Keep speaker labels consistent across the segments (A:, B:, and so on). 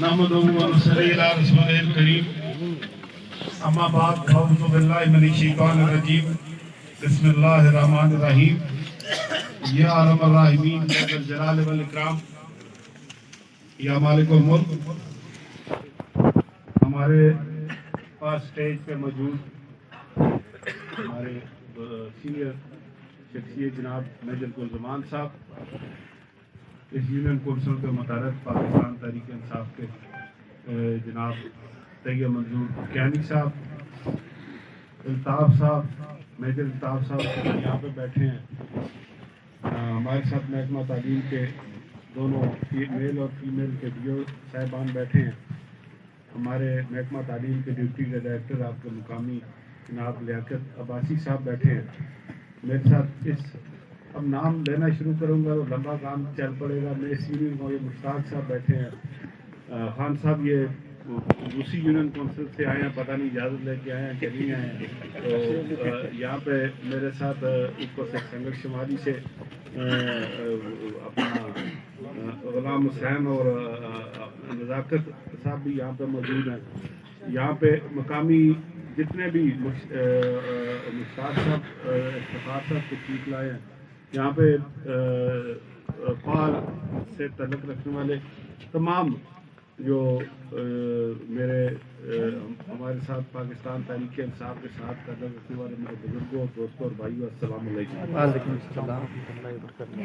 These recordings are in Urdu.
A: نحمده ونصلي على رسوله الكريم اما بعد اعوذ بالله من الشیطان الرجیم بسم اللہ الرحمن الرحیم یا ارحم الراحمین یا ذا الجلال والاکرام یا مالک الملک. ہمارے پاس اسٹیج پہ موجود ہمارے سینئر شخصیت جناب میجر گلزمان صاحب، اس یونین کونسل کے متعلق پاکستان تحریک انصاف کے جناب طیب منظور کیانی صاحب، الطاف صاحب، میجر الطاف صاحب یہاں پہ بیٹھے ہیں. ہمارے ساتھ محکمہ تعلیم کے دونوں میل اور فیمیل کے ڈیو صاحبان بیٹھے ہیں. ہمارے محکمہ تعلیم کے ڈپٹی ڈائریکٹر آپ کے مقامی جناب لیاقت عباسی صاحب بیٹھے ہیں. میرے ساتھ اب نام لینا شروع کروں گا تو لمبا کام چل پڑے گا. میرے سینئر کو یہ مشتاق صاحب بیٹھے ہیں. خان صاحب یہ دوسری یونین کونسل سے آئے ہیں، پتہ نہیں اجازت لے کے آئے ہیں کہ نہیں آئے ہیں. تو یہاں پہ میرے ساتھ اوپر سے سنگت شمالی سے اپنا غلام حسین اور نزاکت صاحب بھی یہاں پہ موجود ہیں. یہاں پہ مقامی جتنے بھی مشتاق صاحب افتخار صاحب تشریف لائے ہیں، یہاں پہ پال سے تعلق رکھنے والے تمام جو میرے ہمارے ساتھ پاکستان تحریک انصاف کے ساتھ تعلق رکھنے والے میرے بزرگوں، دوستوں اور بھائیوں، السلام علیکم.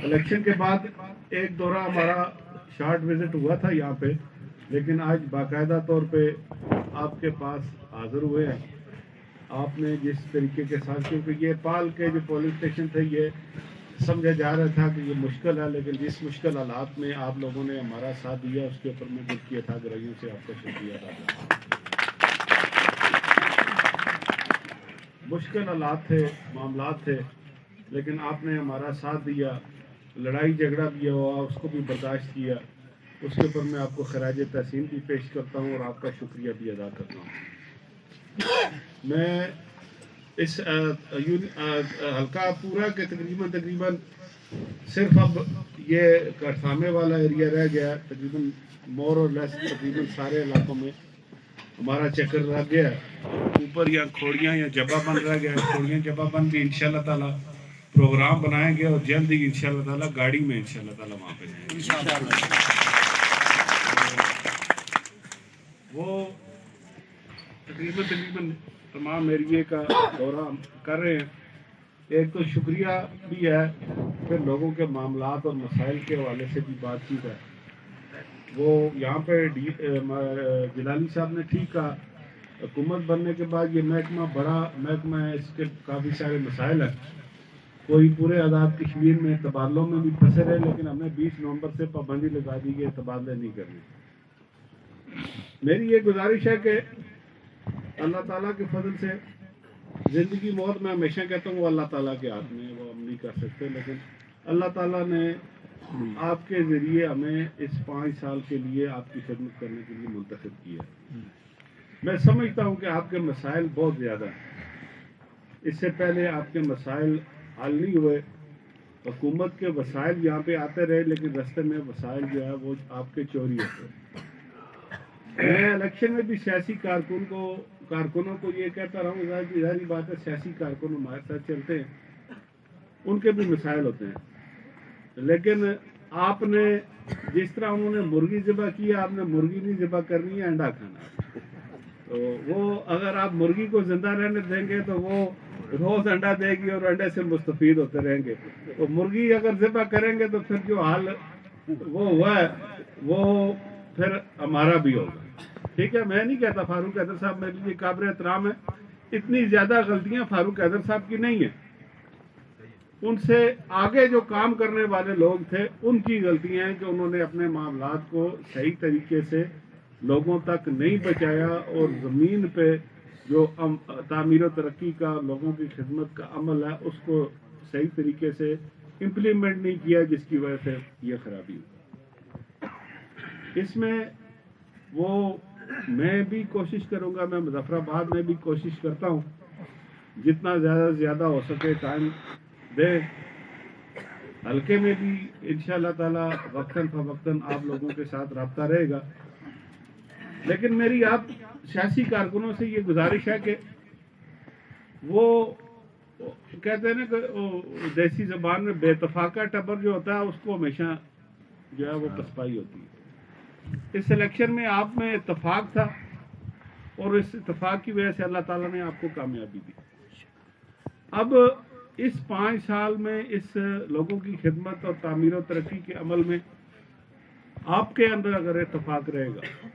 A: الیکشن کے بعد ایک دورہ ہمارا شارٹ وزٹ ہوا تھا یہاں پہ، لیکن آج باقاعدہ طور پہ آپ کے پاس حاضر ہوئے ہیں. آپ نے جس طریقے کے ساتھ، کیونکہ یہ پال کے جو پولیس اسٹیشن تھے یہ سمجھا جا رہا تھا کہ یہ مشکل ہے، لیکن جس مشکل حالات میں آپ لوگوں نے ہمارا ساتھ دیا اس کے اوپر میں دل کی اتھا گرائیوں سے آپ کا شکریہ ادا کرتا ہوں. مشکل حالات تھے، معاملات تھے، لیکن آپ نے ہمارا ساتھ دیا. لڑائی جھگڑا بھی ہوا اس کو بھی برداشت کیا. اس کے اوپر میں آپ کو خراج تحسین بھی پیش کرتا ہوں اور آپ کا شکریہ بھی ادا کرتا ہوں. میں اس حلقہ پورا کے تقریباً صرف اب یہ کٹھامے والا ایریا رہ گیا. تقریباً مور اور لیس تقریباً سارے علاقوں میں ہمارا چکر رہ گیا. اوپر یا کھوڑیاں یا جبہ بند رہ گیا. کھوڑیاں جبہ بند بھی انشاءاللہ تعالیٰ پروگرام بنائیں گے اور جلد ہی انشاءاللہ تعالیٰ گاڑی میں انشاءاللہ تعالیٰ وہاں پہ جائیں گے. وہ تقریباً تمام ایریے کا دورہ کر رہے ہیں. ایک تو شکریہ بھی ہے، پھر لوگوں کے معاملات اور مسائل کے حوالے سے بھی بات چیت ہے. وہ یہاں پہ جلالی صاحب نے ٹھیک کہا، حکومت بننے کے بعد یہ محکمہ بڑا محکمہ ہے، اس کے کافی سارے مسائل ہیں. کوئی پورے آزاد کشمیر میں تبادلوں میں بھی پھنسے رہے، لیکن ہم نے 20 نومبر سے پابندی لگا دی کہ تبادلے نہیں کرنے. میری یہ گزارش ہے کہ اللہ تعالیٰ کے فضل سے زندگی موت میں ہمیشہ کہتا ہوں وہ اللہ تعالیٰ کے ہاتھ میں، وہ ہم نہیں کر سکتے، لیکن اللہ تعالیٰ نے آپ کے ذریعے ہمیں اس 5 سال کے لیے آپ کی خدمت کرنے کے لیے منتخب کیا. میں سمجھتا ہوں کہ آپ کے مسائل بہت زیادہ ہیں. اس سے پہلے آپ کے مسائل حل نہیں ہوئے. حکومت کے وسائل یہاں پہ آتے رہے، لیکن رستے میں وسائل جو ہے وہ آپ کے چوری ہوتے. میں الیکشن میں بھی سیاسی کارکنوں کو یہ کہتا رہا ہوں، ظاہری بات ہے سیاسی کارکن ہمارے ساتھ چلتے ہیں، ان کے بھی مسائل ہوتے ہیں. لیکن آپ نے جس طرح انہوں نے مرغی ذبح کی، آپ نے مرغی نہیں ذبح کرنی ہے، انڈا کھانا ہے. تو وہ اگر آپ مرغی کو زندہ رہنے دیں گے تو وہ روز انڈا دے گی اور انڈے سے مستفید ہوتے رہیں گے. تو مرغی اگر ذبح کریں گے تو پھر جو حال وہ ہوا ہے وہ پھر ہمارا بھی ہوگا. ٹھیک ہے، میں نہیں کہتا فاروق حیدر صاحب میرے لیے قابل احترام ہے. اتنی زیادہ غلطیاں فاروق حیدر صاحب کی نہیں ہیں. ان سے آگے جو کام کرنے والے لوگ تھے ان کی غلطیاں ہیں کہ انہوں نے اپنے معاملات کو صحیح طریقے سے لوگوں تک نہیں پہنچایا اور زمین پہ جو تعمیر و ترقی کا، لوگوں کی خدمت کا عمل ہے اس کو صحیح طریقے سے امپلیمنٹ نہیں کیا، جس کی وجہ سے یہ خرابی ہوئی. اس میں میں بھی کوشش کروں گا، میں مظفر آباد میں بھی کوشش کرتا ہوں جتنا زیادہ سے زیادہ ہو سکے ٹائم دے. حلقے میں بھی انشاءاللہ تعالی وقتاً فوقتاً آپ لوگوں کے ساتھ رابطہ رہے گا. لیکن میری آپ سیاسی کارکنوں سے یہ گزارش ہے کہ وہ کہتے ہیں نا کہ دیسی زبان میں بے اتفاقہ ٹبر جو ہوتا ہے اس کو ہمیشہ جو ہے وہ پسپائی ہوتی ہے. اس الیکشن میں آپ میں اتفاق تھا اور اس اتفاق کی وجہ سے اللہ تعالیٰ نے آپ کو کامیابی دی. اب اس 5 سال میں اس لوگوں کی خدمت اور تعمیر و ترقی کے عمل میں آپ کے اندر اگر اتفاق رہے گا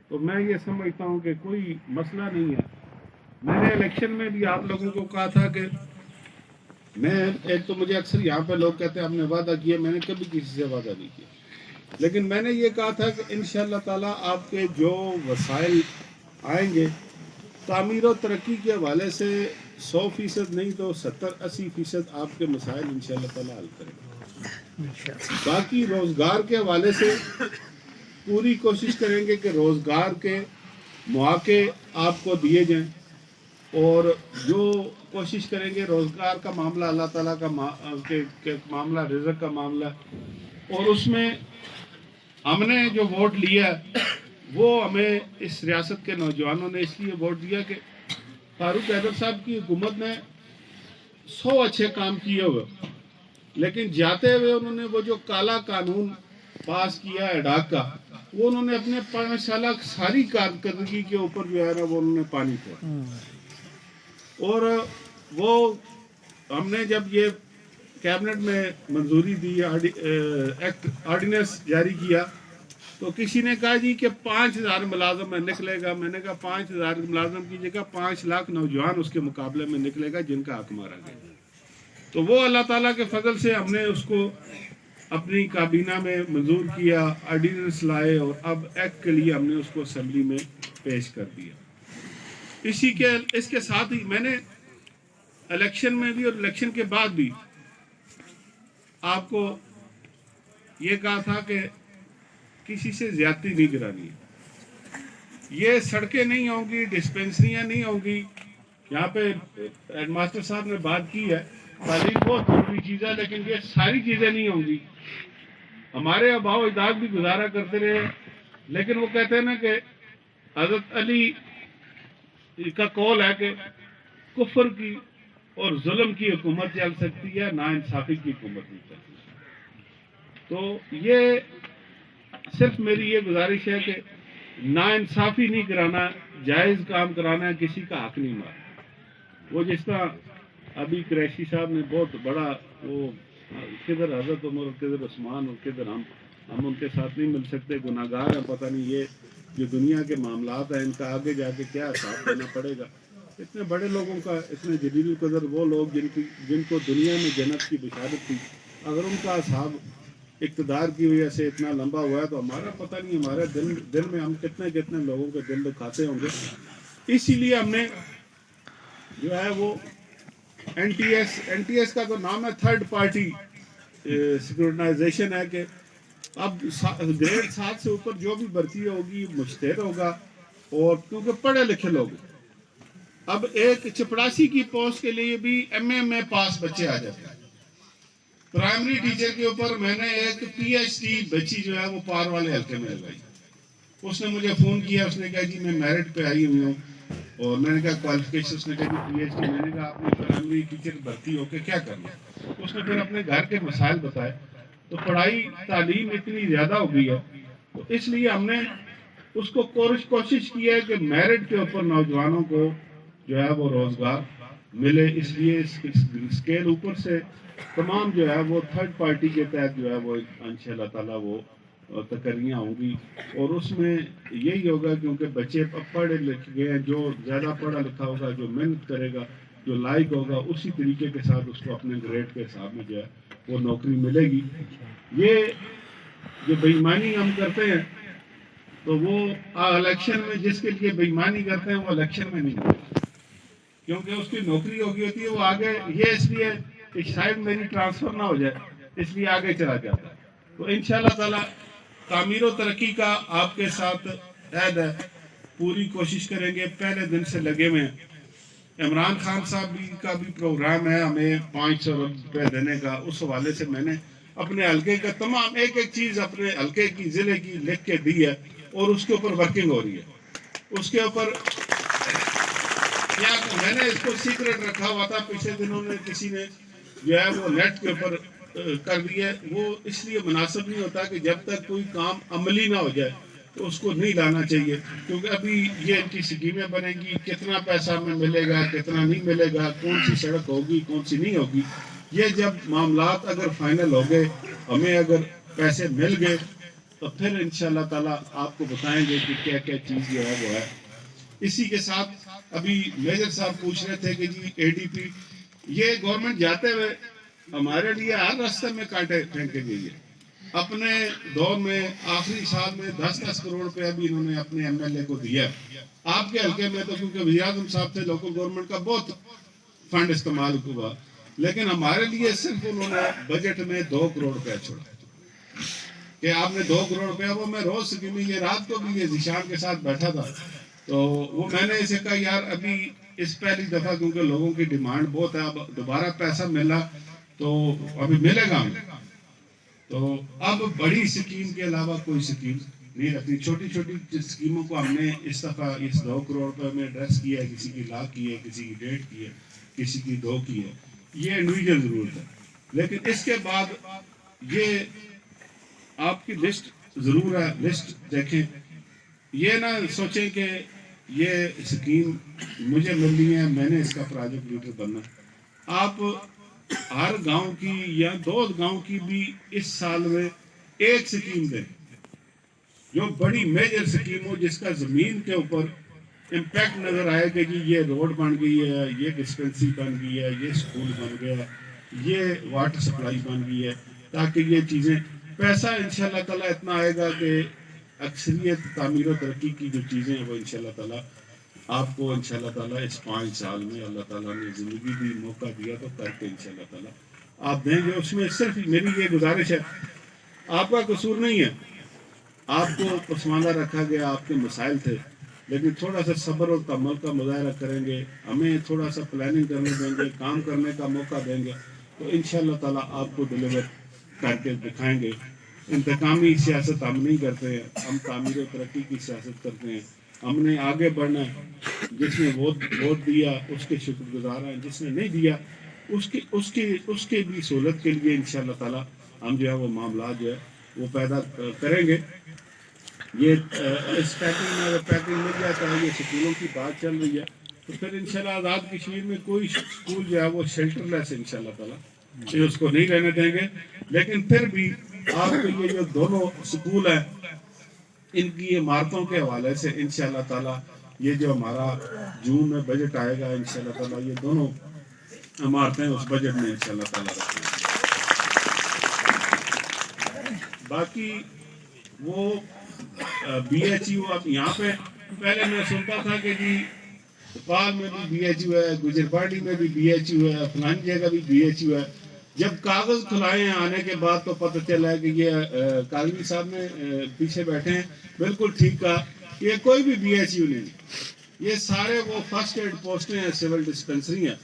A: تو میں یہ سمجھتا ہوں کہ کوئی مسئلہ نہیں ہے. میں نے الیکشن میں بھی آپ لوگوں کو کہا تھا کہ میں ایک تو مجھے اکثر یہاں پہ لوگ کہتے ہیں آپ نے وعدہ کیا, میں نے کبھی کسی سے وعدہ نہیں کیا, لیکن میں نے یہ کہا تھا کہ انشاءاللہ تعالیٰ آپ کے جو وسائل آئیں گے تعمیر و ترقی کے حوالے سے 100% نہیں تو 70-80% آپ کے مسائل انشاءاللہ تعالیٰ حل کریں گے. باقی روزگار کے حوالے سے پوری کوشش کریں گے کہ روزگار کے مواقع آپ کو دیے جائیں, اور جو کوشش کریں گے روزگار کا معاملہ اللہ تعالیٰ کا معاملہ رزق کا معاملہ, اور اس میں ہم نے جو ووٹ لیا وہ ہمیں اس ریاست کے نوجوانوں نے اس لیے ووٹ دیا کہ فاروق حیدر صاحب کی حکومت نے 100 اچھے کام کیے ہوئے, لیکن جاتے ہوئے انہوں نے وہ جو کالا قانون پاس کیا ایڈاک کا, وہ انہوں نے اپنے 5 سالہ ساری کارکردگی کے اوپر جو ہے نا وہ انہوں نے پانی پھوڑا. اور وہ ہم نے جب یہ کیبنٹ میں منظوری دی, ایکٹ آرڈیننس جاری کیا, تو کسی نے کہا جی کہ 5000 ملازم میں نکلے گا. میں نے کہا 5000 ملازم کی جگہ 5 لاکھ نوجوان اس کے مقابلے میں نکلے گا جن کا حق مارا گیا. تو وہ اللہ تعالیٰ کے فضل سے ہم نے اس کو اپنی کابینہ میں منظور کیا, آرڈیننس لائے, اور اب ایکٹ کے لیے ہم نے اس کو اسمبلی میں پیش کر دیا. اس کے ساتھ ہی میں نے الیکشن میں بھی اور الیکشن کے بعد بھی آپ کو یہ کہا تھا کہ کسی سے زیادتی نہیں کرانی ہے. یہ سڑکیں نہیں ہوں گی, ڈسپینسریاں نہیں ہوں گی. یہاں پہ ہیڈ ماسٹر صاحب نے بات کی ہے, تعلیم بہت ضروری چیز ہے, لیکن یہ ساری چیزیں نہیں ہوں گی. ہمارے آباء و اجداد بھی گزارا کرتے رہے, لیکن وہ کہتے ہیں نا کہ حضرت علی کا قول ہے کہ کفر کی اور ظلم کی حکومت چل سکتی ہے, ناانصافی کی حکومت نہیں چل سکتی. تو یہ صرف میری یہ گزارش ہے کہ ناانصافی نہیں کرانا, جائز کام کرانا ہے, کسی کا حق نہیں مارنا. وہ جس طرح ابھی قریشی صاحب نے بہت بڑا وہ کدھر حضرت عمر اور کدھر عثمان اور کدھر ہم ان کے ساتھ نہیں مل سکتے, گناہگار ہیں, پتہ نہیں یہ جو دنیا کے معاملات ہیں ان کا آگے جا کے کیا حساب دینا پڑے گا. اتنے بڑے لوگوں کا, اتنے جلیل القدر وہ لوگ جن کو دنیا میں جنت کی بشارت تھی, اگر ان کا حساب اقتدار کی وجہ سے اتنا لمبا ہوا ہے تو ہمارا پتہ نہیں ہمارے دل میں ہم کتنے لوگوں کے دل دکھاتے ہوں گے. اسی لیے ہم نے جو ہے وہ این ٹی ایس کا تو نام ہے تھرڈ پارٹی سیکورٹائزیشن ہے, کہ اب گریڈ 7 سے اوپر جو بھی بھرتی ہوگی مشتہر ہوگا, اور کیونکہ پڑھے لکھے لوگ. اب ایک چپڑاسی کی پوسٹ کے لیے بھی ایم میں پاس بچے آ جاتے ہیں. پرائمری ٹیچر کے اوپر میں نے ایک پی ایچ ڈی بچی جو ہے وہ پار والے حلقے میں لگائی. اس نے مجھے فون کیا, اس نے کہا جی میں میرٹ پہ آئی ہوئی ہوں, اور میں نے کہا کوالیفکیشن, اس نے کہا پی ایچ ڈی. میں نے کہا آپ نے پرائمری ٹیچر بھرتی ہو کے کیا کرنا. اس نے پھر اپنے گھر کے مسائل بتائے. تو پڑھائی تعلیم اتنی زیادہ ہو گئی ہے, تو اس لیے ہم نے اس کو کوشش کی ہے کہ میرٹ کے اوپر نوجوانوں کو جو ہے وہ روزگار ملے. اس لیے اسکیل اوپر سے تمام جو ہے وہ تھرڈ پارٹی کے تحت جو ہے وہ انشاءاللہ تعالیٰ وہ تقرریاں ہوں گی, اور اس میں یہی ہوگا کیونکہ بچے پڑھے لکھ گئے ہیں, جو زیادہ پڑھا لکھا ہوگا, جو محنت کرے گا, جو لائق ہوگا, اسی طریقے کے ساتھ اس کو اپنے گریڈ کے حساب میں جو ہے وہ نوکری ملے گی. یہ جو بے ایمانی ہم کرتے ہیں تو وہ الیکشن میں جس کے لیے بے ایمانی کرتے ہیں وہ الیکشن میں نہیں کرتے, کیونکہ اس کی نوکری ہو گئی ہوتی ہے. وہ آگے یہ اس لیے کہ شاید میری ٹرانسفر نہ ہو جائے, اس لیے آگے چلا جاتا ہے. تو انشاءاللہ تعالی تعمیر و ترقی کا آپ کے ساتھ عہد ہے, پوری کوشش کریں گے. پہلے دن سے لگے ہوئے ہیں. عمران خان صاحب کا بھی پروگرام ہے ہمیں 500 روپے دینے کا. اس حوالے سے میں نے اپنے حلقے کا تمام ایک چیز اپنے حلقے کی ضلع کی لکھ کے دی ہے, اور اس کے اوپر ورکنگ ہو رہی ہے. اس کے اوپر کیا میں نے اس کو سیکرٹ رکھا ہوا تھا, پچھلے دنوں نے کسی نے جو ہے وہ نیٹ کے اوپر کر دیا. وہ اس لیے مناسب نہیں ہوتا کہ جب تک کوئی کام عملی نہ ہو جائے تو اس کو نہیں لانا چاہیے, کیونکہ ابھی یہ ان کی اسکیمیں بنیں گی, کتنا پیسہ ہمیں ملے گا, کتنا نہیں ملے گا, کون سی سڑک ہوگی, کون سی نہیں ہوگی. یہ جب معاملات اگر فائنل ہو گئے, ہمیں اگر پیسے مل گئے, تو پھر انشاءاللہ تعالیٰ آپ کو بتائیں گے کہ کیا کیا چیز جو ہے وہ ہے. اسی کے ساتھ ابھی میجر صاحب پوچھ رہے تھے کہ جی اے ڈی پی, یہ گورنمنٹ جاتے ہوئے ہمارے لیے ہر راستے میں کانٹے پھینکے گئی ہے. اپنے دور میں آخری سال میں 10-10 کروڑ روپیہ بھی انہوں نے اپنے ایم ایل اے کو دیا. آپ کے حلقے میں تو کیونکہ وزیر اعظم صاحب تھے, لوکل گورنمنٹ کا بہت فنڈ استعمال ہوا, لیکن ہمارے لیے صرف انہوں نے بجٹ میں 2 کروڑ روپیہ چھوڑا کہ آپ نے 2 کروڑ روپیہ. وہ میں روز سکیمی, یہ رات کو بھی یہ ذیشان کے ساتھ بیٹھا تھا, تو وہ میں نے اسے کہا یار ابھی اس پہلی دفعہ کیونکہ لوگوں کی ڈیمانڈ بہت ہے, اب دوبارہ پیسہ ملا تو ابھی ملے گا ہمیں, تو اب بڑی سکیم کے علاوہ کوئی سکیم نہیں رکھتی. چھوٹی چھوٹی سکیموں کو ہم نے اس دفعہ اس 2 کروڑ روپے میں ایڈریس کیا ہے. کسی کی لاکھ کی ہے, کسی کی 1.5 کی ہے, کسی کی 2 کی ہے. یہ انڈیویجول ضرورت ہے. لیکن اس کے بعد یہ آپ کی لسٹ ضرور ہے, لسٹ دیکھیں. یہ نہ سوچیں کہ یہ سکیم مجھے مل رہی ہے, میں نے اس کا پروجیکٹ لیڈر بننا. آپ ہر گاؤں کی یا 2 گاؤں کی بھی اس سال میں ایک سکیم دیں جو بڑی میجر سکیم ہو, جس کا زمین کے اوپر امپیکٹ نظر آئے کہ جی یہ روڈ بن گئی ہے, یہ ڈسپنسری بن گئی ہے, یہ اسکول بن گیا, یہ واٹر سپلائی بن گئی ہے, تاکہ یہ چیزیں پیسہ انشاءاللہ تعالیٰ اتنا آئے گا کہ اکثریت تعمیر و ترقی کی جو چیزیں ہیں وہ انشاءاللہ تعالیٰ آپ کو انشاءاللہ تعالیٰ اس 5 سال میں اللہ تعالیٰ نے زندگی بھی موقع دیا تو کر کے انشاءاللہ تعالیٰ آپ دیں گے. اس میں صرف میری یہ گزارش ہے, آپ کا قصور نہیں ہے, آپ کو پسماندہ رکھا گیا, آپ کے مسائل تھے, لیکن تھوڑا سا صبر اور تحمل کا مظاہرہ کریں گے, ہمیں تھوڑا سا پلاننگ کرنے دیں گے, کام کرنے کا موقع دیں گے, تو انشاءاللہ تعالیٰ آپ کو ڈلیور کر کے دکھائیں گے. انتقامی سیاست ہم نہیں کرتے ہیں, ہم تعمیر و ترقی کی سیاست کرتے ہیں. ہم نے آگے بڑھنا ہے. جس نے ووٹ دیا اس کے شکر گزار ہیں, جس نے نہیں دیا اس کے بھی سہولت کے لیے انشاءاللہ تعالیٰ ہم جو ہے وہ معاملات جو ہے وہ پیدا کریں گے. یہ اس پیکنگ میں اگر پیکنگ مل جاتا ہے, یہ سکولوں کی بات چل رہی ہے, تو پھر انشاءاللہ آزاد کشمیر میں کوئی سکول جو ہے وہ شیلٹر لیس انشاءاللہ تعالیٰ یہ اس کو نہیں رہنے دیں گے. لیکن پھر بھی آپ کے یہ جو دونوں سکول ہیں, ان کی عمارتوں کے حوالے سے انشاءاللہ تعالیٰ یہ جو ہمارا جون میں بجٹ آئے گا انشاءاللہ تعالیٰ یہ دونوں عمارتیں اس بجٹ میں انشاءاللہ تعالیٰ رکھیں گے. باقی وہ بی ایچ یو, اب یہاں پہ پہلے میں سنتا تھا کہ جی پال میں بھی بی ایچ یو ہے, گجرپاڑی میں بھی بی ایچ یو ہے, فلانی جگہ بھی بی ایچ یو ہے. جب کاغذ کھلائے ہیں آنے کے بعد تو پتہ چلا ہے کہ یہ کاغذی صاحب نے پیچھے بیٹھے ہیں بالکل ٹھیک کہا, یہ کوئی بھی بی ایچ یو نہیں, یہ سارے وہ فرسٹ ایڈ پوسٹیں ہیں, سول ڈسپنسری ہیں.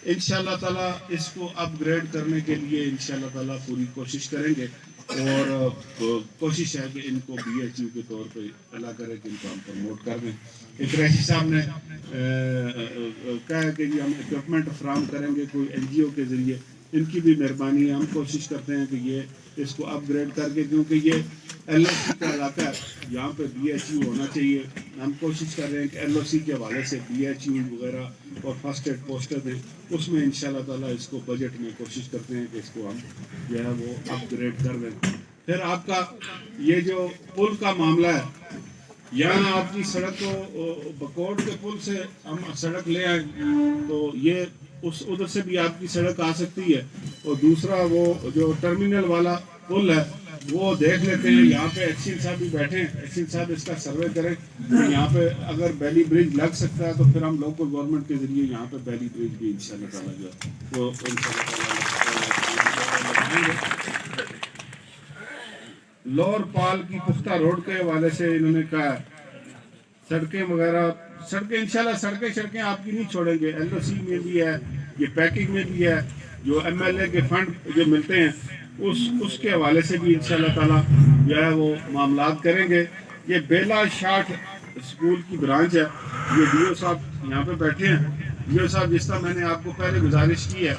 A: انشاءاللہ تعالیٰ اس کو اپ گریڈ کرنے کے لیے انشاءاللہ تعالیٰ پوری کوشش کریں گے, اور کوشش ہے کہ ان کو بی ایچ یو کے طور پہ اللہ کرے کہ ان کو ہم پروموٹ کر دیں. قریشی صاحب نے کہا کہ جی ہم اکوپمنٹ فراہم کریں گے کوئی این جی او کے ذریعے, ان کی بھی مہربانی ہے. ہم کوشش کرتے ہیں کہ یہ اس کو اپ گریڈ کر کے, کیونکہ یہ ایل او سی کا علاقہ ہے, یہاں پہ بی ایچ یو ہونا چاہیے. ہم کوشش کر رہے ہیں کہ ایل او سی کے حوالے سے بی ایچ یو وغیرہ اور فرسٹ ایڈ پوسٹر دیں, اس میں انشاءاللہ تعالیٰ اس کو بجٹ میں کوشش کرتے ہیں کہ اس کو ہم جو ہے وہ اپ گریڈ کر دیں. پھر آپ کا یہ جو پل کا معاملہ ہے, یہاں آپ کی سڑک کو بکوٹ کے پل سے ہم سڑک لے آئیں تو یہ ادھر سے بھی آپ کی سڑک آ سکتی ہے. اور دوسرا وہ جو ٹرمینل والا پل ہے وہ دیکھ لیتے ہیں, یہاں پہ ایکسین صاحب بھی بیٹھے ہیں, ایکسین صاحب اس کا سروے کریں. یہاں پہ اگر بیلی برج لگ سکتا ہے تو پھر ہم لوکل گورنمنٹ کے ذریعے یہاں پہ بیلی برج بھی انشاءاللہ تعالیٰ جو ہے وہ لور پال کی پختہ روڈ کے حوالے سے انہوں نے کہا سڑکیں وغیرہ, سڑکیں انشاءاللہ سڑکیں آپ کی نہیں چھوڑیں گے. ایل او سی میں بھی ہے, یہ پیکنگ میں بھی ہے, جو ایم ایل اے کے فنڈ جو ملتے ہیں اس کے حوالے سے بھی انشاءاللہ تعالیٰ جو ہے وہ معاملات کریں گے. یہ بیلا شاٹ اسکول کی برانچ ہے. یہ ڈی او صاحب یہاں پہ بیٹھے ہیں. ڈی او صاحب جس طرح میں نے آپ کو پہلے گزارش کی ہے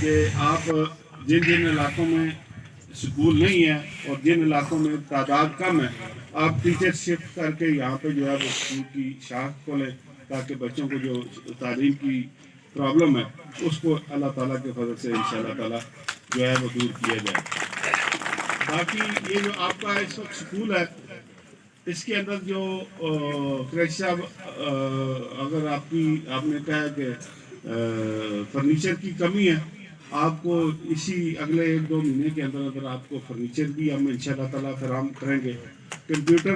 A: کہ آپ جن جن علاقوں میں اسکول نہیں ہے اور جن علاقوں میں تعداد کم ہے آپ ٹیچر شفٹ کر کے یہاں پہ جو ہے وہ اسکول کی شاخ کھولیں تاکہ بچوں کو جو تعلیم کی پرابلم ہے اس کو اللہ تعالیٰ کے فضل سے انشاءاللہ تعالیٰ جو ہے وہ دور کیا جائے. باقی یہ جو آپ کا اس وقت اسکول ہے اس کے اندر جو قریشی صاحب اگر آپ نے کہا کہ فرنیچر کی کمی ہے آپ کو اسی اگلے 1-2 مہینے کے اندر اگر آپ کو فرنیچر بھی ہم انشاءاللہ تعالیٰ فراہم کریں گے. کمپیوٹر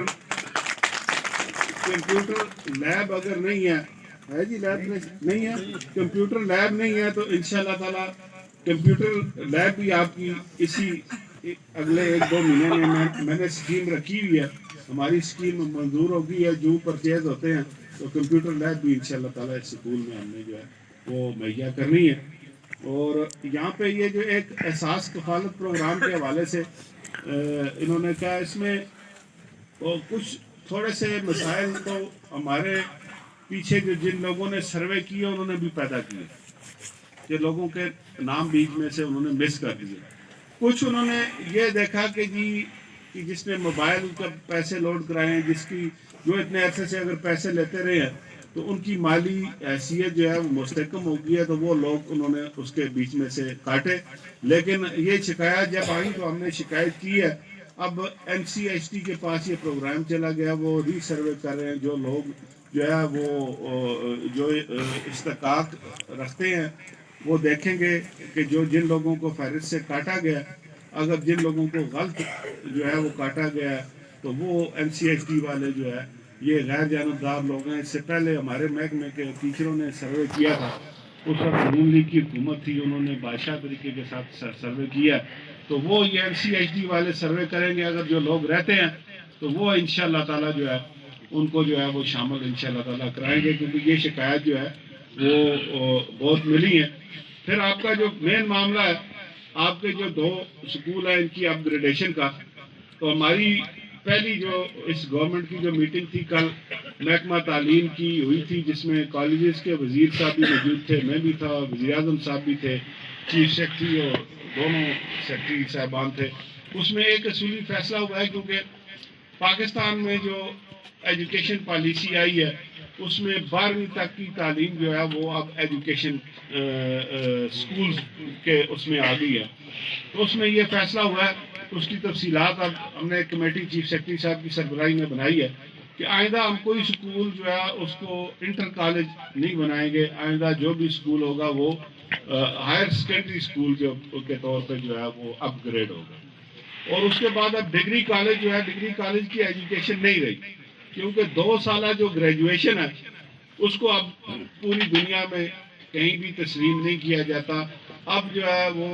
A: لیب اگر نہیں ہے جی لیب نہیں ہے کمپیوٹر لیب نہیں ہے تو انشاءاللہ تعالیٰ کمپیوٹر لیب بھی آپ کی اسی اگلے 1-2 مہینے میں نے اسکیم رکھی ہوئی ہے. ہماری اسکیم منظور ہوگی ہے جو پرچیز ہوتے ہیں تو کمپیوٹر لیب بھی انشاءاللہ تعالیٰ اس اسکول میں ہم نے جو ہے وہ مہیا کرنی ہے. اور یہاں پہ یہ جو ایک احساس کفالت پروگرام کے حوالے سے انہوں نے کہا اس میں کچھ تھوڑے سے مسائل تو ہمارے پیچھے جن لوگوں نے سروے کیا انہوں نے بھی پیدا کیے کہ لوگوں کے نام بیچ میں سے انہوں نے مس کر دیے. کچھ انہوں نے یہ دیکھا کہ جی کہ جس نے موبائل کا پیسے لوڈ کرائے ہیں جس کی جو اتنے عرصے سے اگر پیسے لیتے رہے ہیں تو ان کی مالی حیثیت جو ہے وہ مستحکم ہو گئی ہے تو وہ لوگ انہوں نے اس کے بیچ میں سے کاٹے. لیکن یہ شکایت جب آئی تو ہم نے شکایت کی ہے. اب NCHT کے پاس یہ پروگرام چلا گیا وہ ری سروے کر رہے ہیں جو لوگ جو ہے وہ جو استحقاق رکھتے ہیں وہ دیکھیں گے کہ جن لوگوں کو فہرست سے کاٹا گیا اگر جن لوگوں کو غلط جو ہے وہ کاٹا گیا تو وہ NCHT والے جو ہے یہ غیر جانبدار لوگ ہیں. اس سے پہلے ہمارے محکمے کے ٹیچروں نے سروے کیا تھا اس وقت نون لیگ کی حکومت تھی انہوں نے بادشاہ طریقے کے ساتھ سروے کیا تو وہ یہ NCHT والے سروے کریں گے. اگر جو لوگ رہتے ہیں تو وہ انشاءاللہ تعالیٰ جو ہے ان کو جو ہے وہ شامل انشاءاللہ تعالیٰ کرائیں گے کیونکہ یہ شکایت جو ہے وہ بہت ملی ہے. پھر آپ کا جو مین معاملہ ہے آپ کے جو 2 اسکول ہیں ان کی اپ گریڈیشن کا تو ہماری پہلی جو اس گورنمنٹ کی جو میٹنگ تھی کل محکمہ تعلیم کی ہوئی تھی جس میں کالجز کے وزیر صاحب بھی موجود تھے میں بھی تھا وزیر اعظم صاحب بھی تھے چیف سیکرٹری اور دونوں سیکرٹری صاحبان تھے. اس میں ایک اصولی فیصلہ ہوا ہے کیونکہ پاکستان میں جو ایجوکیشن پالیسی آئی ہے اس میں 12ویں تک کی تعلیم جو ہے وہ اب ایجوکیشن اسکولز کے اس میں آ گئی ہے. تو اس میں یہ فیصلہ ہوا ہے اس کی تفصیلات اب ہم نے کمیٹی چیف سیکرٹری صاحب کی سربراہی میں بنائی ہے کہ آئندہ ہم کوئی اسکول جو ہے اس کو انٹر کالج نہیں بنائیں گے. آئندہ جو بھی اسکول ہوگا وہ ہائر سیکنڈری اسکول کے طور پہ جو ہے وہ اپ گریڈ ہوگا. اور اس کے بعد اب ڈگری کالج جو ہے ڈگری کالج کی ایجوکیشن نہیں رہی کیونکہ 2 سالہ جو گریجویشن ہے اس کو اب پوری دنیا میں کہیں بھی تسلیم نہیں کیا جاتا. اب جو ہے وہ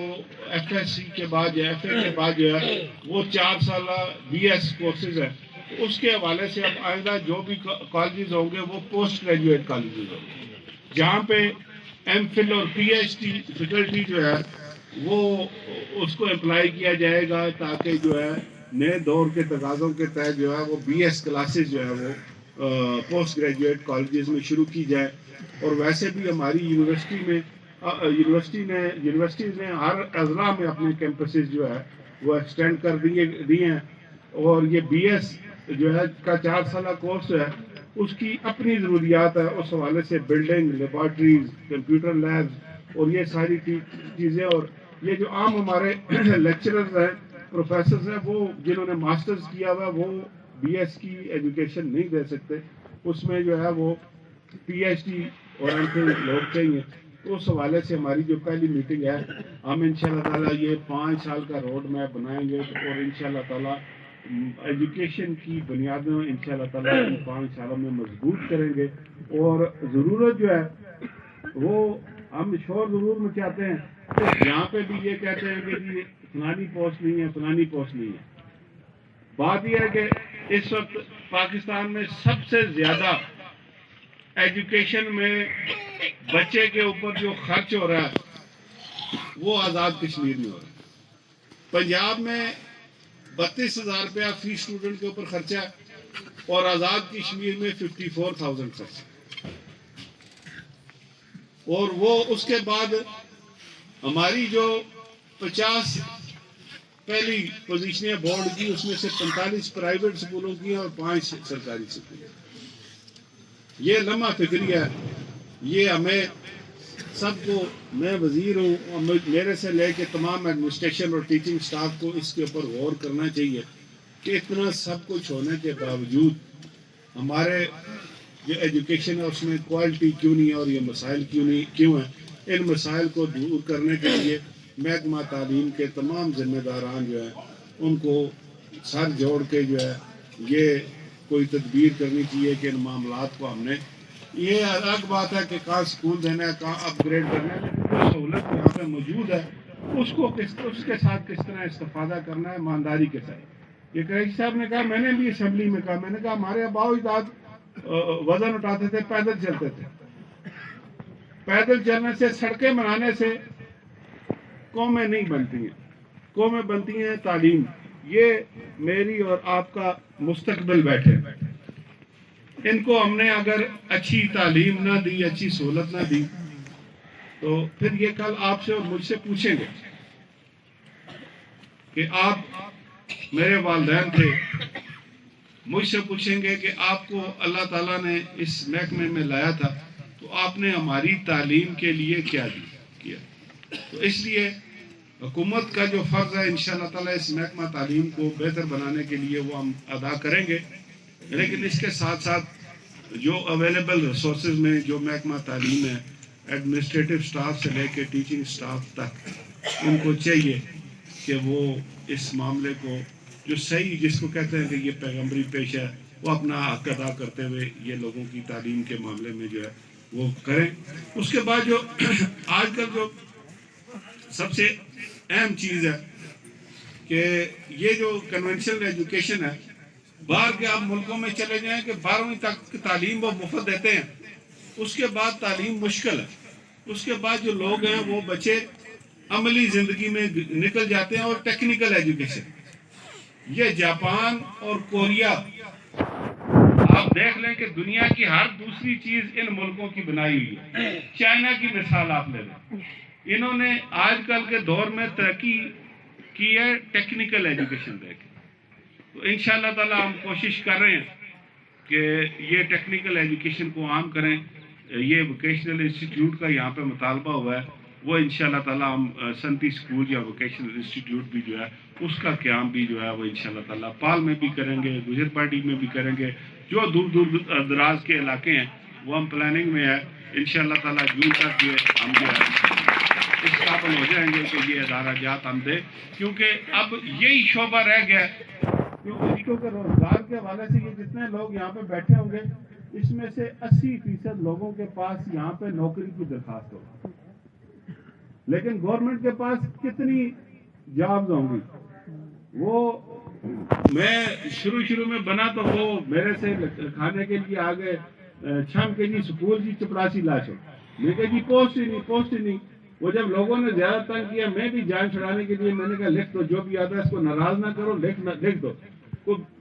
A: FSC کے بعد یا FA کے بعد جو ہے وہ 4 سالہ BS کورسز ہیں. اس کے حوالے سے اب آئندہ جو بھی کالجز ہوں گے وہ پوسٹ گریجویٹ کالجز ہوں گے جہاں پہ MPhil اور PhD فیکلٹی جو ہے وہ اس کو اپلائی کیا جائے گا تاکہ جو ہے نئے دور کے تقاضوں کے تحت جو ہے وہ BS کلاسز جو ہے وہ پوسٹ گریجویٹ کالجز میں شروع کی جائے. اور ویسے بھی ہماری یونیورسٹیز نے ہر اضلاع میں اپنے کیمپسز جو ہے وہ ایکسٹینڈ کر دیے ہیں اور یہ BS جو ہے کا 4 سالہ کورس ہے اس کی اپنی ضروریات ہے. اس حوالے سے بلڈنگ لیبارٹریز کمپیوٹر لیبز اور یہ ساری چیزیں اور یہ جو عام ہمارے لیکچررز ہیں پروفیسرز ہیں وہ جنہوں نے ماسٹرز کیا ہوا وہ BS کی ایجوکیشن نہیں دے سکتے. اس میں جو ہے وہ PhD اور MPhil لوگ چاہیے. اس حوالے سے ہماری جو پہلی میٹنگ ہے ہم انشاءاللہ تعالیٰ یہ 5 سال کا روڈ میپ بنائیں گے اور انشاءاللہ تعالیٰ ایجوکیشن کی بنیادیں انشاءاللہ تعالیٰ ان 5 سالوں میں مضبوط کریں گے. اور ضرورت جو ہے وہ ہم شور ضرور مچاتے ہیں یہاں پہ بھی یہ کہتے ہیں کہ جی فلانی پوسٹ نہیں ہے فلانی پوسٹ نہیں ہے. بات یہ ہے کہ اس وقت پاکستان میں سب سے زیادہ ایجوکیشن میں بچے کے اوپر جو خرچ ہو رہا ہے وہ آزاد کشمیر میں ہو رہا ہے. پنجاب میں 32,000 روپیہ فی اسٹوڈنٹ کے اوپر خرچہ ہے اور آزاد کشمیر میں 54,000 خرچ، اور وہ اس کے بعد ہماری جو 50 پہلی پوزیشنیں بورڈ کی، اس میں سے 45 پرائیویٹ اسکولوں کی اور 5 سرکاری اسکول۔ یہ لمحہ فکری ہے، یہ ہمیں سب کو، میں وزیر ہوں اور میرے سے لے کے تمام ایڈمنسٹریشن اور ٹیچنگ سٹاف کو اس کے اوپر غور کرنا چاہیے کہ اتنا سب کچھ ہونے کے باوجود ہمارے جو ایجوکیشن ہے اس میں کوالٹی کیوں نہیں ہے، اور یہ مسائل کیوں ہیں۔ ان مسائل کو دور کرنے کے لیے محکمہ تعلیم کے تمام ذمہ داران جو ہیں ان کو سر جوڑ کے جو ہے یہ کوئی تدبیر کرنی چاہیے کہ ان معاملات کو ہم نے، یہ الگ بات ہے کہ کہاں سکول دینا ہے، کہاں اپ گریڈ کرنا ہے، لیکن جو سہولت یہاں پہ موجود ہے اس کو اس کے ساتھ کس طرح استفادہ کرنا ہے ایمانداری کے ساتھ۔ یہ قریشی صاحب نے کہا، میں نے بھی اسمبلی میں کہا، میں نے کہا ہمارے آباء و اجداد وزن اٹھاتے تھے، پیدل چلتے تھے، پیدل چلنے سے، سڑکیں بنانے سے قومیں نہیں بنتی ہیں، قومیں بنتی ہیں تعلیم۔ یہ میری اور آپ کا مستقبل بیٹھے، ان کو ہم نے اگر اچھی تعلیم نہ دی، اچھی سہولت نہ دی، تو پھر یہ کل آپ سے اور مجھ سے پوچھیں گے کہ آپ میرے والدین تھے، مجھ سے پوچھیں گے کہ آپ کو اللہ تعالیٰ نے اس محکمے میں لایا تھا تو آپ نے ہماری تعلیم کے لیے کیا کیا۔ تو اس لیے حکومت کا جو فرض ہے انشاءاللہ تعالیٰ اس محکمہ تعلیم کو بہتر بنانے کے لیے وہ ہم ادا کریں گے، لیکن اس کے ساتھ ساتھ جو اویلیبل ریسورسز میں جو محکمہ تعلیم ہے، ایڈمنسٹریٹو سٹاف سے لے کے ٹیچنگ سٹاف تک، ان کو چاہیے کہ وہ اس معاملے کو جو صحیح، جس کو کہتے ہیں کہ یہ پیغمبری پیش ہے، وہ اپنا حق ادا کرتے ہوئے یہ لوگوں کی تعلیم کے معاملے میں جو ہے وہ کریں۔ اس کے بعد جو آج کل جو سب سے اہم چیز ہے کہ یہ جو کنونشنل ایجوکیشن ہے، باہر کے آپ ملکوں میں چلے جائیں کہ 12ویں تک کی تعلیم وہ مفت دیتے ہیں، اس کے بعد تعلیم مشکل ہے، اس کے بعد جو لوگ ہیں وہ بچے عملی زندگی میں نکل جاتے ہیں۔ اور ٹیکنیکل ایجوکیشن، یہ جاپان اور کوریا، آپ دیکھ لیں کہ دنیا کی ہر دوسری چیز ان ملکوں کی بنائی ہوئی ہے۔ چائنا کی مثال آپ لے لیں، انہوں نے آج کل کے دور میں ترقی کی ہے ٹیکنیکل ایجوکیشن دے کے۔ تو انشاءاللہ تعالی ہم کوشش کر رہے ہیں کہ یہ ٹیکنیکل ایجوکیشن کو عام کریں۔ یہ ووکیشنل انسٹیٹیوٹ کا یہاں پہ مطالبہ ہوا ہے، وہ انشاءاللہ تعالی ہم سنتی اسکول یا ووکیشنل انسٹیٹیوٹ بھی جو ہے اس کا قیام بھی جو ہے وہ انشاءاللہ تعالی پال میں بھی کریں گے، گجر پارٹی میں بھی کریں گے۔ جو دور دور دراز کے علاقے ہیں وہ ہم پلاننگ میں ہے، انشاءاللہ تعالی جون تک یہ ہم جو ہے اس قابل ہو جائیں گے کہ یہ ادارہ جات ہم دیں، کیونکہ اب یہی شعبہ رہ گیا ہے، کیونکہ روزگار کے حوالے سے یہ جتنے لوگ یہاں پہ بیٹھے ہوں گے اس میں سے 80% لوگوں کے پاس یہاں پہ نوکری کی درخواست ہوگی، لیکن گورنمنٹ کے پاس کتنی جابز ہوں گی؟ وہ میں شروع میں بنا تو وہ میرے سے کھانے کے لیے آگے چھم کے جی سکول جی چپراسی لاش ہو، میں کہا جی پوسٹ ہی نہیں۔ وہ جب لوگوں نے زیادہ تنگ کیا، میں بھی جان چھڑانے کے لیے میں نے کہا لکھ دو، جو بھی آتا ہے اس کو ناراض نہ کرو، لکھ دو۔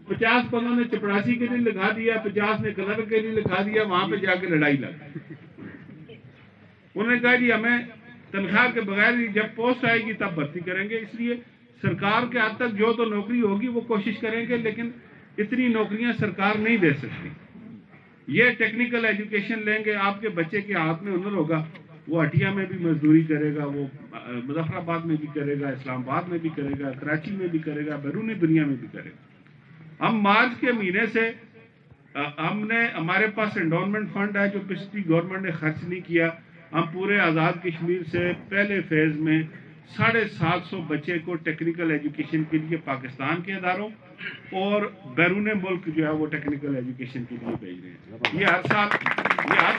A: 50 پنوں نے چپراسی کے لیے لکھا دیا، 50 نے کلر کے لیے لکھا دیا، وہاں پہ جا کے لڑائی لگ۔ انہوں نے کہا جی ہمیں تنخواہ کے بغیر جب پوسٹ آئے گی تب بھرتی کریں گے۔ اس لیے سرکار کے حد تک جو تو نوکری ہوگی وہ کوشش کریں گے، لیکن اتنی نوکریاں سرکار نہیں دے سکتی۔ یہ ٹیکنیکل ایجوکیشن لیں گے، آپ کے بچے کے ہاتھ میں ہنر ہوگا، وہ ہٹیا میں بھی مزدوری کرے گا، وہ مظفر آباد میں بھی کرے گا، اسلام آباد میں بھی کرے گا، کراچی میں بھی کرے گا، بیرونی دنیا میں بھی کرے گا۔ ہم مارچ کے مہینے سے ہمارے پاس انڈورمنٹ فنڈ ہے جو پچھلی گورنمنٹ نے خرچ نہیں کیا۔ ہم پورے آزاد کشمیر سے پہلے فیز میں 750 بچے کو ٹیکنیکل ایجوکیشن کے لیے پاکستان کے اداروں اور بیرون ملک جو ہے وہ ٹیکنیکل ایجوکیشن کے لیے بھیج رہے ہیں۔ یہ ہر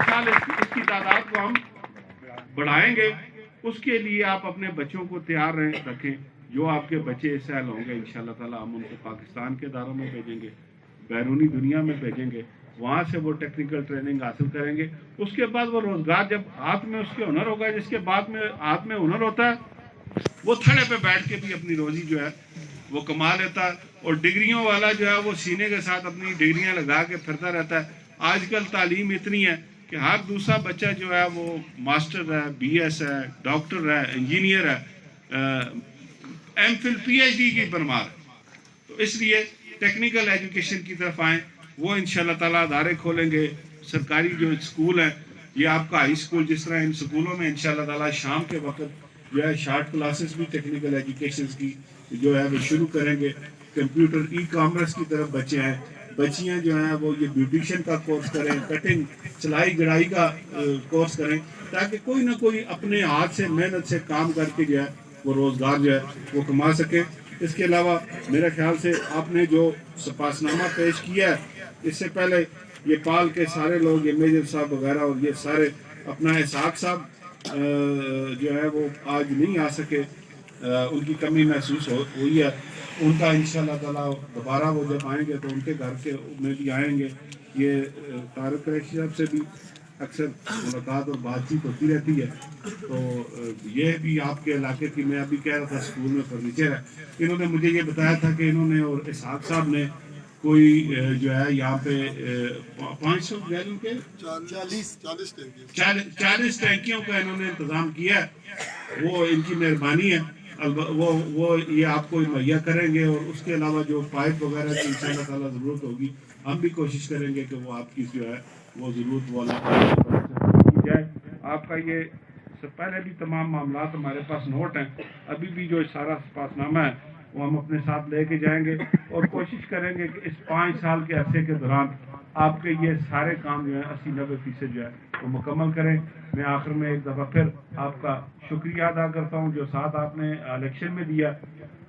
A: سال اس کی تعداد کو ہم بڑھائیں گے۔ اس کے لیے آپ اپنے بچوں کو تیار رکھیں، جو آپ کے بچے اس سال ہوں گے انشاءاللہ تعالی ہم ان کو پاکستان کے اداروں میں بھیجیں گے، بیرونی دنیا میں بھیجیں گے، وہاں سے وہ ٹیکنیکل ٹریننگ حاصل کریں گے۔ اس کے بعد وہ روزگار، جب ہاتھ میں اس کے ہنر ہوگا، جس کے بعد میں ہاتھ میں ہنر ہوتا ہے وہ تھڑے پہ بیٹھ کے بھی اپنی روزی جو ہے وہ کما لیتا، اور ڈگریوں والا جو ہے وہ سینے کے ساتھ اپنی ڈگریاں لگا کے پھرتا رہتا ہے۔ آج کل تعلیم اتنی ہے کہ ہر دوسرا بچہ جو ہے وہ ماسٹر ہے، بی ایس ہے، ڈاکٹر ہے، انجینئر ہے، M Phil P H D کی بنمار ہے۔ تو اس لیے ٹیکنیکل ایجوکیشن کی طرف آئیں، وہ انشاءاللہ تعالیٰ ادارے کھولیں گے۔ سرکاری جو اسکول ہیں، یہ آپ کا ہائی اسکول، جس طرح ان اسکولوں میں انشاءاللہ تعالیٰ شام کے وقت جو ہے شارٹ کلاسز بھی ٹیکنیکل ایجوکیشنز کی جو ہے وہ شروع کریں گے۔ کمپیوٹر ای کامرس کی طرف بچے ہیں، بچیاں جو ہیں وہ یہ بیوٹیشین کا کورس کریں، کٹنگ سلائی گڑائی کا کورس کریں، تاکہ کوئی نہ کوئی اپنے ہاتھ سے محنت سے کام کر کے جو ہے وہ روزگار جو ہے وہ کما سکے۔ اس کے علاوہ میرے خیال سے آپ نے جو سپاسنامہ پیش کیا ہے، اس سے پہلے یہ پال کے سارے لوگ، یہ میجر صاحب وغیرہ اور یہ سارے، اپنا اسحاق صاحب جو ہے وہ آج نہیں آ سکے، ان کی کمی محسوس ہوئی ہے۔ ان کا انشاءاللہ تعالیٰ دوبارہ وہ جب آئیں گے تو ان کے گھر کے میں بھی آئیں گے۔ یہ طارق قریشی صاحب سے بھی اکثر ملاقات اور بات چیت ہوتی رہتی ہے، تو یہ بھی آپ کے علاقے کی، میں ابھی کہہ رہا تھا اسکول میں فرنیچر ہے، انہوں نے مجھے یہ بتایا تھا کہ انہوں نے اور اسحاق صاحب نے کوئی جو ہے یہاں پہ 500 گیلن کے 40 ٹینکیوں کا انہوں نے انتظام کیا ہے۔ وہ ان کی مہربانی ہے، وہ یہ آپ کو مہیا کریں گے، اور اس کے علاوہ جو پائپ وغیرہ کی انشاءاللہ تعالیٰ ضرورت ہوگی، ہم بھی کوشش کریں گے کہ وہ آپ کی جو ہے وہ ضرورت وہ اللہ تعالیٰ کی طرف سے کی جائے۔ آپ کا یہ پہلے بھی تمام معاملات ہمارے پاس نوٹ ہیں، ابھی بھی جو سارا سپاسنامہ ہے وہ ہم اپنے ساتھ لے کے جائیں گے، اور کوشش کریں گے کہ اس 5 سال کے عرصے کے دوران آپ کے یہ سارے کام جو ہے 80-90% جو ہے وہ مکمل کریں۔ میں آخر میں ایک دفعہ پھر آپ کا شکریہ ادا کرتا ہوں جو ساتھ آپ نے الیکشن میں دیا،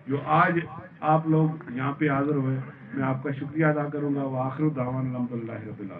A: جو آج آپ لوگ یہاں پہ حاضر ہوئے، میں آپ کا شکریہ ادا کروں گا۔ وآخر دعوانا الحمدللہ رب العالمین۔